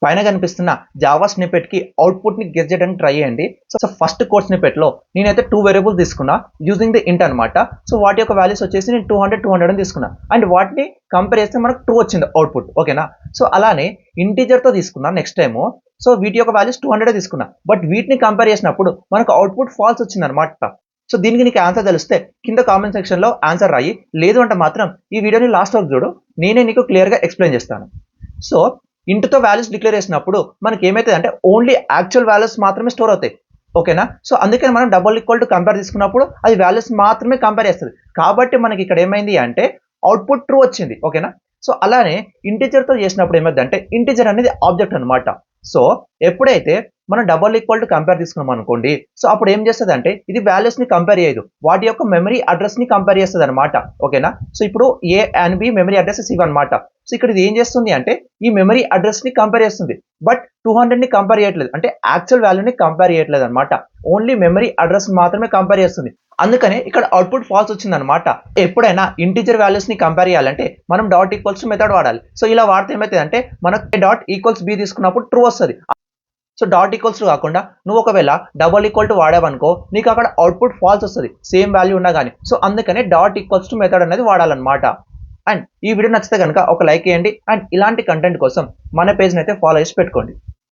పైన కనిపిస్తున్న Java snippet కి అవుట్పుట్ ని గెస్ చేయడానికి ట్రై చేయండి. సో ఫస్ట్ కోడ్ స్నిపెట్ లో నేనైతే 2 వేరియబుల్స్ తీసుకున్నా యూజింగ్ ది ఇంట్ అనమాట. సో వాటి యొక్క వాల్యూస్ వచ్చేసి నేను 200 అని తీసుకున్నా అండ్ వాటిని కంపేర్ చేస్తే మనకు 2 వచ్చింది అవుట్పుట్. ఓకేనా? సో అలానే ఇంటీజర్ తో తీసుకున్నా నెక్స్ట్ టైము. సో వీటి యొక్క వాల్యూస్ 200 తీసుకున్నా, బట్ వీటిని కంపేర్ చేసినప్పుడు మనకు అవుట్పుట్ ఫాల్స్ వచ్చింది అనమాట. సో దీనికి నీకు ఆన్సర్ తెలిస్తే కింద కామెంట్ సెక్షన్ లో ఆన్సర్ రాయి, లేదు అంటే మాత్రం ఈ వీడియోని లాస్ట్ వరకు చూడు, నేనే నీకు క్లియర్ గా ఎక్స్ప్లెయిన్ చేస్తాను. సో ఇంటితో వాల్యూస్ డిక్లేర్ చేసినప్పుడు మనకి ఏమైతుంది అంటే ఓన్లీ యాక్చువల్ వాల్యూస్ మాత్రమే స్టోర్ అవుతాయి. ఓకేనా? సో అందుకని మనం డబుల్ ఈక్వల్ టు కంపేర్ తీసుకున్నప్పుడు అది వాల్యూస్ మాత్రమే కంపేర్ చేస్తుంది. కాబట్టి మనకి ఇక్కడ ఏమైంది అంటే అవుట్పుట్ ట్రూ వచ్చింది. ఓకేనా? సో అలానే ఇంటిజర్ తో చేసినప్పుడు ఏమైంది అంటే ఇంటిజర్ అనేది ఆబ్జెక్ట్ అనమాట. సో ఎప్పుడైతే మనం డబుల్ ఈక్వల్ టు కంపేర్ తీసుకున్నాం అనుకోండి, సో అప్పుడు ఏం చేస్తుంది అంటే ఇది వాల్యూస్ ని కంపేర్ చేయదు, వాటి యొక్క మెమరీ అడ్రస్ ని కంపేర్ చేస్తుంది అనమాట. ఓకేనా? సో ఇప్పుడు A and B memory address ఇవన్నమాట. సో ఇక్కడ ఇది ఏం చేస్తుంది అంటే ఈ మెమరీ అడ్రస్ ని కంపేర్ చేస్తుంది, బట్ 200 ని కంపేర్ చేయట్లేదు, అంటే యాక్చువల్ వాల్యూని కంపేర్ చేయట్లేదు అనమాట. ఓన్లీ మెమరీ అడ్రస్ మాత్రమే కంపేర్ చేస్తుంది. అందుకనే ఇక్కడ అవుట్పుట్ ఫాల్స్ వచ్చింది అనమాట. ఎప్పుడైనా ఇంటీజర్ వాల్యూస్ ని కంపేర్ చేయాలంటే మనం డాట్ ఈక్వల్స్ టు మెథడ్ వాడాలి. సో ఇలా వాడితే ఏమైతుంది అంటే మనకు డాట్ ఈక్వల్స్ బి తీసుకున్నప్పుడు ట్రూ వస్తుంది. సో డాట్ ఈక్వల్స్ టు కాకుండా నువ్వు ఒకవేళ డబల్ ఈక్వల్ టు వాడావనుకో నీకు అక్కడ అవుట్పుట్ ఫాల్స్ వస్తుంది, సేమ్ వాల్యూ ఉన్నా కానీ. సో అందుకనే డాట్ ఈక్వల్స్ టు మెథడ్ అనేది వాడాలన్నమాట. అండ్ ఈ వీడియో నచ్చితే కనుక ఒక లైక్ చేయండి అండ్ ఇలాంటి కంటెంట్ కోసం మన పేజ్ని అయితే ఫాలో చేసి పెట్టుకోండి.